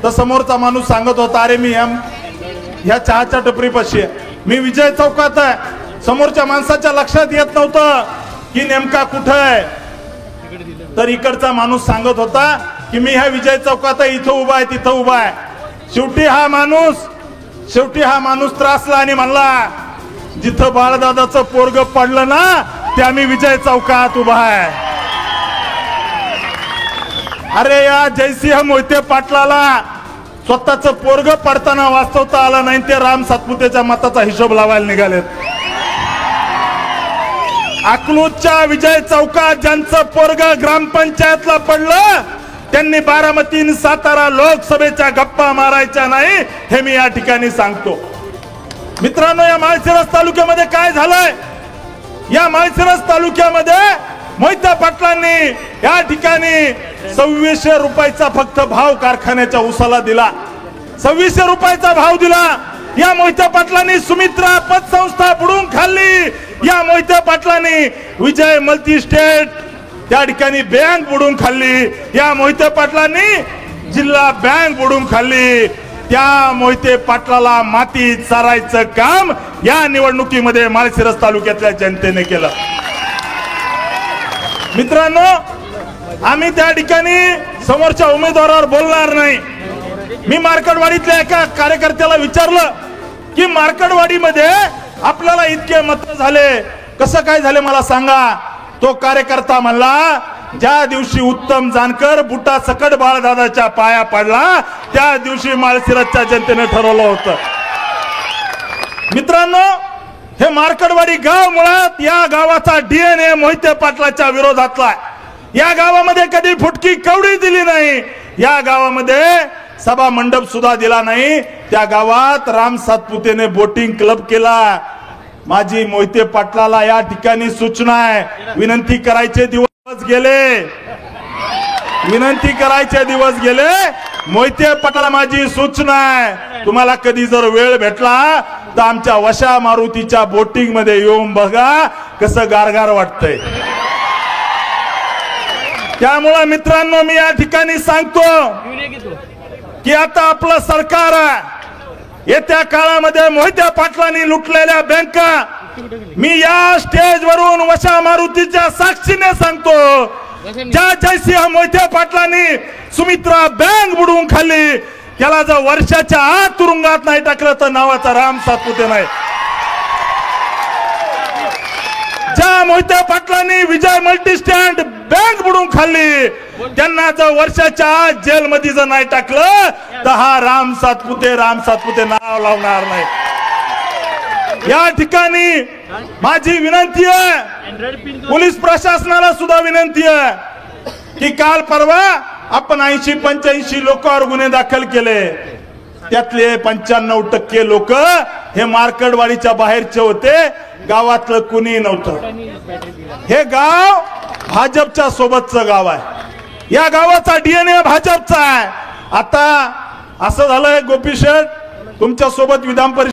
तर समोरचा माणूस सांगत होता, अरे मी ह्या चहाच्या टपरीपाशी आहे, मी विजय चौकात आहे. समोरच्या माणसाच्या लक्षात येत नव्हतं की नेमका कुठं आहे. तर इकडचा माणूस सांगत होता की मी ह्या विजय चौकात आहे, इथं उभा आहे, तिथं उभा आहे. शेवटी हा माणूस त्रासला आणि म्हणला, जिथं बाळदादाचं पोरग पडलं ना ते आम्ही विजय चौकात उभा आहे. अरे या जयसिंह मोहिते पाटलाला स्वतःच पोरग पडताना वाचवता आलं नाही, ते राम सातपुतेच्या मताचा हिशोब लावायला निघालेत. अकलूजच्या विजय चौकात ज्यांचं पोरग ग्रामपंचायतला पडलं त्यांनी बारामती सातारा लोकसभेच्या गप्पा मारायच्या नाही, हे मी या ठिकाणी सांगतो. मित्रांनो, या माळशिरस तालुक्यामध्ये काय झालंय? या माळशिरस तालुक्यामध्ये मोहिते पाटलांनी या ठिकाणी 2600 रुपयाचा फक्त भाव कारखान्याच्या उसाला दिला. 2600 रुपयाचा भाव दिला. या मोहिते पाटलांनी सुमित्रा पतसंस्था बुडून खाल्ली. या मोहिते पाटलांनी विजय मल्टी स्टेट त्या ठिकाणी बँक बुडून खाल्ली. या मोहिते पाटलांनी जिल्हा बँक बुडून खाल्ली. त्या मोहिते पाटलाला माती चारायचं काम या निवडणुकीमध्ये माळशिरस तालुक्यातल्या जनतेने केलं. मित्रांनो, आम्ही त्या ठिकाणी समोरच्या उमेदवारावर बोलणार नाही. मी मार्केटवाडीतल्या एका कार्यकर्त्याला विचारलं की मार्केटवाडीमध्ये आपल्याला इतके मत झाले, कसं काय झाले मला सांगा. तो कार्यकर्ता म्हणला, ज्या दिवशी उत्तम जानकर बुटा सकट बाळदादाच्या पाया पडला त्या दिवशी माळशिरसच्या जनतेने ठरवलं होतं. मित्रांनो, हे मार्केटवाडी गाव मुळात या गावाचा DNA मोहिते पाटलाच्या विरोधातला. या गावामध्ये कधी फुटकी कवडी दिली नाही. या गावामध्ये सभा मंडप सुद्धा दिला नाही. त्या गावात राम सातपुतेने बोटिंग क्लब केला. माझी मोहिते पाटलाला या ठिकाणी सूचना आहे, विनंती करायचे दिवस गेले. मोहिते पाटलाला माझी सूचना आहे, तुम्हाला कधी जर वेळ भेटला तर आमच्या वशा मारुतीच्या बोटिंग मध्ये येऊन बघा कसं गारगार वाटतंय. त्यामुळे मित्रांनो, मी या ठिकाणी सांगतो की आता आपलं सरकार येत्या काळामध्ये मोहिते पाटलांनी लुटलेल्या बँका, मी या स्टेजवरून वशा मारुतीच्या साक्षीने सांगतो, ज्या जयसिंह मोहिते पाटलांनी सुमित्रा बँक बुडवून खाल्ली त्याला जर वर्षाच्या आत तुरुंगात नाही टाकलं तर नावाचा राम सातपुते नाही. ज्या मोहिते पाटलांनी विजय मल्टी स्टँड बँक बुडवून खाल्ली त्यांना जर वर्षाच्या आत जेलमध्ये जर नाही टाकलं तर हा राम सातपुते नाव लावणार नाही. या ठिकाणी माझी विनंती आहे, पोलीस प्रशासनाला सुद्धा विनंती आहे की काल परवा आपण 80-85 लोकांवर गुन्हे दाखल केले. त्यातले 95% लोक हे मार्केटवाडीच्या बाहेरचे होते, गावातलं कुणी नव्हतं. हे गाव भाजपच्या सोबतचं गाव आहे. या गावाचा DNA भाजपचा आहे. आता असं झालंय, गोपी शेठ तुमच्या सोबत विधान परिषद